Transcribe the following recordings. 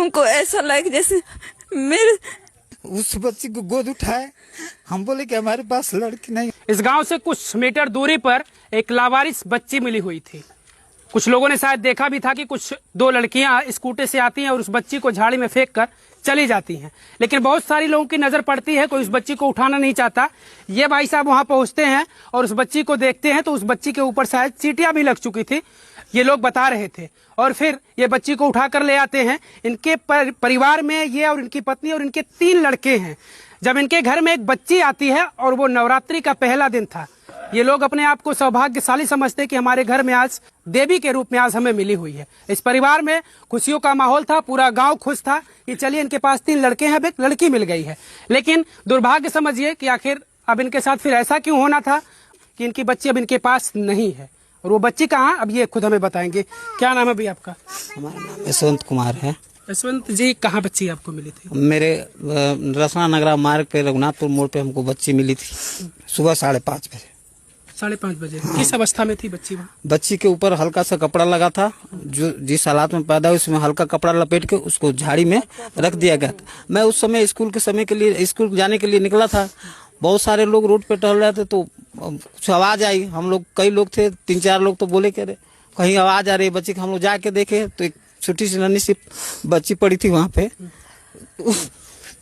हमको ऐसा लगा जैसे मेरे उस बच्ची को गोद उठाए। हम बोले कि हमारे पास लड़की नहीं। इस गांव से कुछ मीटर दूरी पर एक लावारिस बच्ची मिली हुई थी। कुछ लोगों ने शायद देखा भी था कि कुछ दो लड़कियां स्कूटर से आती हैं और उस बच्ची को झाड़ी में फेंक कर चली जाती हैं, लेकिन बहुत सारी लोगों की नजर पड़ती है, कोई उस बच्ची को उठाना नहीं चाहता। ये भाई साहब वहां पहुंचते हैं और उस बच्ची को देखते हैं तो उस बच्ची के ऊपर शायद चींटियां भी लग चुकी थी, ये लोग बता रहे थे। और फिर ये बच्ची को उठा कर ले आते हैं। इनके परिवार में ये और इनकी पत्नी और इनके 3 लड़के हैं। जब इनके घर में एक बच्ची आती है और वो नवरात्रि का पहला दिन था, ये लोग अपने आप को सौभाग्यशाली समझते कि हमारे घर में आज देवी के रूप में आज हमें मिली हुई है। इस परिवार में खुशियों का माहौल था, पूरा गांव खुश था कि चलिए इनके पास 3 लड़के हैं, अब एक लड़की मिल गई है। लेकिन दुर्भाग्य समझिए कि आखिर अब इनके साथ फिर ऐसा क्यों होना था कि इनकी बच्ची अब इनके पास नहीं है। और वो बच्ची कहाँ, अब ये खुद हमें बताएंगे। क्या नाम है भैया आपका? हमारा नाम यशवंत कुमार है। यशवंत जी, कहाँ बच्ची आपको मिली थी? मेरे रसना नगरा मार्ग पे रघुनाथपुर मोड़ पे हमको बच्ची मिली थी सुबह 5:30 बजे। 5:30 बजे? किस अवस्था में थी बच्ची वहाँ? बच्ची के ऊपर हल्का सा कपड़ा लगा था, जो जिस हालात में पैदा हुई उसमें हल्का कपड़ा लपेट के उसको झाड़ी में रख दिया गया था। मैं उस समय स्कूल स्कूल जाने के लिए निकला था। बहुत सारे लोग रोड पे टहल रहे थे तो कुछ आवाज आई। हम लोग कई लोग थे, 3-4 लोग तो बोले कह रहे कहीं आवाज आ रही है बच्ची की। हम लोग जाके देखे तो एक छोटी सी नन्ही सी बच्ची पड़ी थी वहां पे।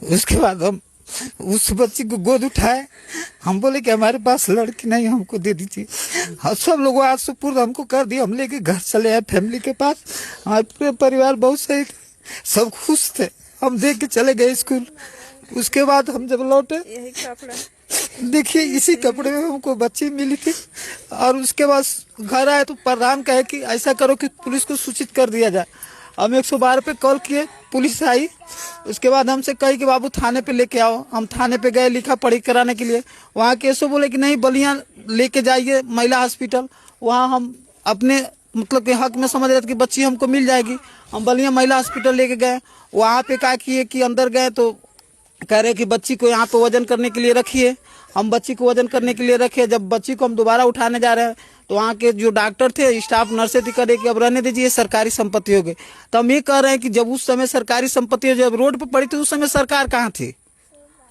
उसके बाद हम उस बच्ची को गोद उठाए। हम बोले कि हमारे पास लड़की नहीं, हमको दे दीजिए। हाँ, सब लोग आज सुपुर्द हमको कर दिया। हम लेके घर चले आए फैमिली के पास। हमारे पूरे परिवार बहुत सही थे, सब खुश थे। हम देख के चले गए स्कूल। उसके बाद हम जब लौटे, यही कपड़ा देखिए इसी कपड़े में हमको बच्ची मिली थी। और उसके बाद घर आए तो प्रधान कहे कि ऐसा करो कि पुलिस को सूचित कर दिया जाए। हम 112 पे कॉल किए, पुलिस आई। उसके बाद हमसे कही कि बाबू थाने पे लेके आओ। हम थाने पे गए लिखा पढ़ी कराने के लिए। वहाँ केसो बोले कि नहीं, बलिया लेके जाइए महिला हॉस्पिटल। वहाँ हम अपने मतलब के हक में समझ रहे थे कि बच्ची हमको मिल जाएगी। हम बलिया महिला हॉस्पिटल लेके गए। वहाँ पे क्या किए कि अंदर गए तो कह रहे कि बच्ची को यहाँ पे वजन करने के लिए रखिए। हम बच्ची को वजन करने के लिए रखे। जब बच्ची को हम दोबारा उठाने जा रहे हैं तो वहाँ के जो डॉक्टर थे, स्टाफ नर्सें थी, करे कि अब रहने दीजिए, सरकारी संपत्ति हो गई। तो हम ये कह रहे हैं कि जब उस समय सरकारी संपत्ति जब रोड पे पड़ी थी उस समय सरकार कहाँ थी?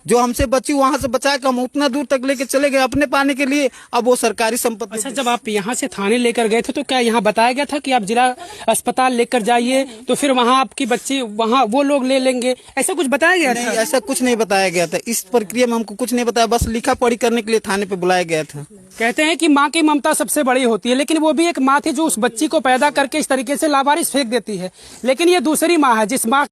जो हमसे बच्ची वहां से बचा के हम उतना दूर तक लेके चले गए अपने पाने के लिए, अब वो सरकारी संपत्ति। अच्छा, जब आप यहाँ से थाने लेकर गए थे तो क्या यहाँ बताया गया था कि आप जिला अस्पताल लेकर जाइए तो फिर वहाँ आपकी बच्ची वहाँ वो लोग ले लेंगे, ऐसा कुछ बताया गया था? नहीं, ऐसा कुछ नहीं बताया गया था। इस प्रक्रिया में हमको कुछ नहीं बताया, बस लिखा पढ़ी करने के लिए थाने पे बुलाया गया था। कहते हैं कि माँ की ममता सबसे बड़ी होती है, लेकिन वो भी एक माँ थी जो उस बच्ची को पैदा करके इस तरीके से लावारिस फेंक देती है। लेकिन ये दूसरी माँ है जिस माँ